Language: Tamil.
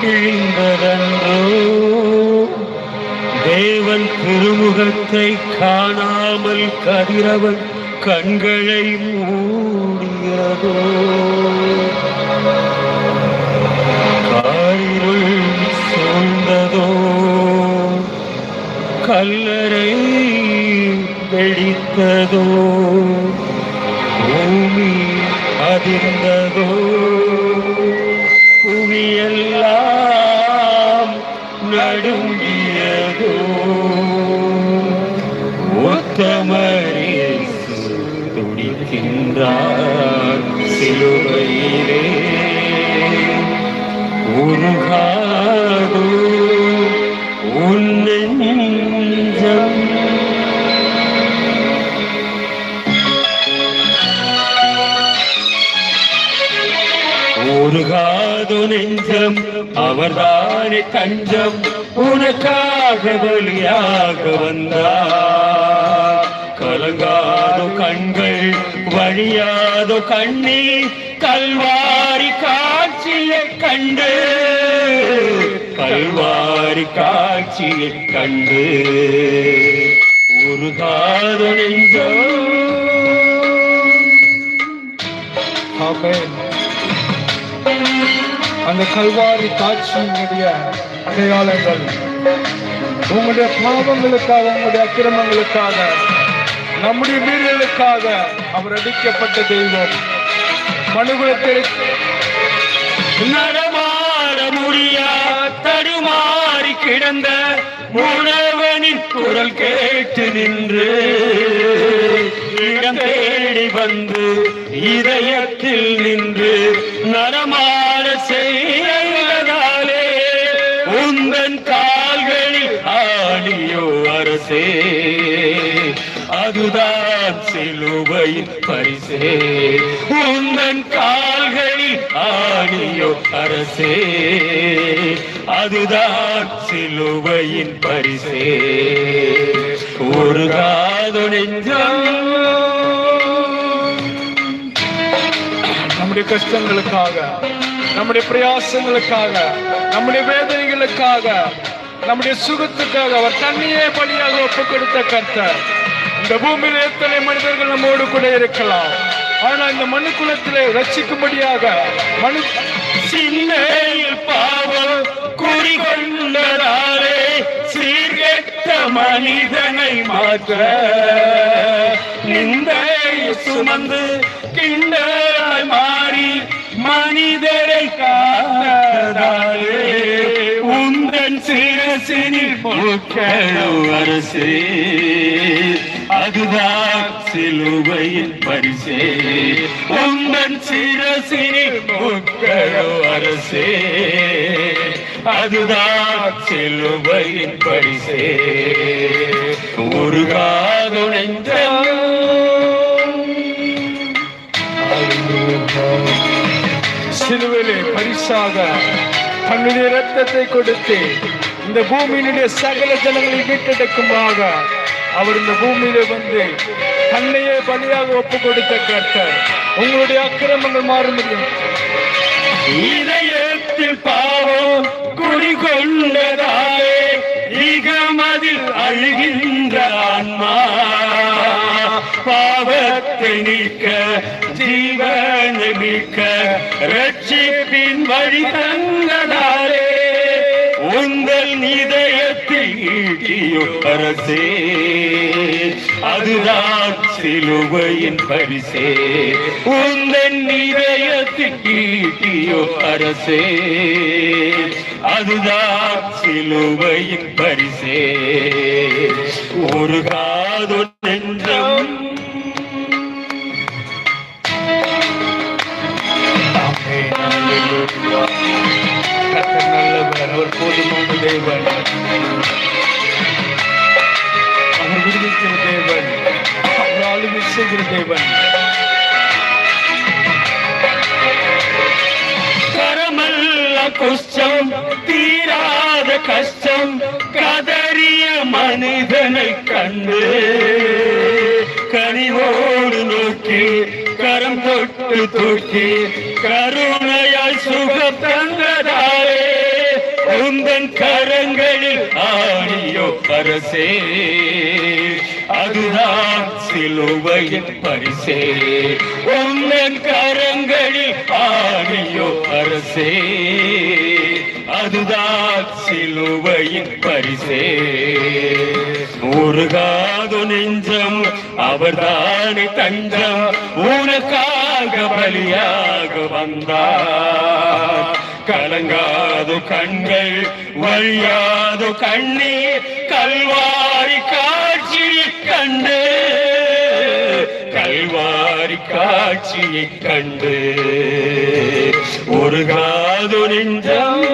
கிழிந்ததன்றோ, தேவன் திருமுகத்தை காணாமல் கதிரவன் கண்களை மூடியதோ, காரிருள் சூழ்ந்ததோ, கல்லறை வெடித்ததோ, பூமி அதிர்ந்ததோ, புவியெல்லாம் நடுங்கியதோ, உத்தமரேசு துடிக்கின்றார் சிலுவையிலே, உருகாதோ உன் நெஞ்சம். உருகாதோ நெஞ்சம், அவர்தானே தஞ்சம், உனக்காக பலியாக வந்தார். கலங்காதோ கண்கள், வழியாதோ கண்ணீர், கல்வாரி காட்சியை கண்டு, கல்வாரி காட்சியை கண்டு, உருகாதோ நெஞ்சம். அந்த கல்வாரி காட்சியினுடைய அடையாளங்கள் உங்களுடைய பாவங்களுக்காக, உங்களுடைய அக்கிரமங்களுக்காக, நம்முடைய மீறலுக்காக அவர் அடிக்கப்பட்ட தெய்வம். மனுகுலத்தில் நடமாட முடியா தடுமாறி கிடந்த முனவனின் குரல் கேட்டு நின்று, இடம் தேடி வந்து இதயத்தில் நின்று நடமாட செய்ததாலே, உந்தன் கால்களில் ஆடியோ அரசே, அதுதான் சிலுவையின் பரிசே. உந்தன் கால்களில் ஆடியோ அரசே, அதுதான் சிலுவையின் பரிசே. உருகாதோ நெஞ்சம், நம்முடைய கஷ்டங்களுக்காக, நம்முடைய பிரயாசங்களுக்காக, நம்முடைய வேதனைகளுக்காக, நம்முடைய சுகத்துக்காக அவர் தன்னையே பலியாக ஒப்புக் கொடுத்த கர்த்தர். இந்த பூமியில் எத்தனை மனிதர்கள் நம்மோடு கூட இருக்கலாம், ஆனா இந்த மனு குலத்திலே ரட்சிக்கும்படியாக மனு சிந்தையில் பாவம் குறிகொண்டதாலே சீர்கெட்ட மனிதனை மாற்ற, நிந்தை சுமந்து கிண்டலாய் மாறி மனிதரை காத்தாலே, உந்தன் சிரசினில் முக்கழோ அரசே, அதுதான் சிலுவையின் பரிசே. உந்தன் சிரசினில் முக்கழோ அரசே, அதுதான் சிலுவையின் பரிசே. உருகாதோ நெஞ்சம், சிலுவையிலே பரிசாக தன்னுடைய இரத்தத்தை கொடுத்து இந்த பூமியினுடைய சகல ஜனங்களை மீட்டெடுக்குமாக அவர் இந்த பூமியிலே வந்து தன்னையே பலியாக ஒப்பு கொடுத்த கர்த்தர். உங்களுடைய அக்கிரமங்கள் மாற முடியும். இதயத்தில் பாவம் குடிகொண்டதாலே இகமதில் அழுகின்ற ஆன்மா, பாவத்தை நீக்க ஜீவனை மீட்க ரட்சிப்பின் வழி தந்ததாலே, உங்கள் இதயத்தில் ஈட்டியோ அரசே, அதுதான் சிலுவையின் பரிசே. உங்கள் இதயத்தில் ஈட்டியோ அரசே, அதுதான் சிலுவையின் பரிசே. உருகாதோ நெஞ்சம், நல்லவர், அவர் போதுமான தேவன், அவர் விடுவிக்கிற தேவன், அவர் ஆளுகை செய்கிற தேவன். கரமல்ல குஷ்டம் தீராத கஷ்டம் கதறிய மனிதனை கண்டு, கனிவோடு நோக்கி கரம் தொட்டு தூக்கி கருணையாய் சுகம் தந்ததாலே, உந்தன் கரங்களில் ஆணியோ அரசே, அதுதான் சிலுவையின் பரிசே. உந்தன் கரங்களில் ஆணியோ அரசே, அதுதான் சிலுவையின் பரிசே. உருகாது நெஞ்சம் அவர்தானே தஞ்சம், உனக்காக பலியாக வந்தார். கலங்காது கண்கள் வழியாது கண்ணீர், கல்வாரி காட்சியை கண்டு, கல்வாரி காட்சியை கண்டு. உருகாது நெஞ்சம்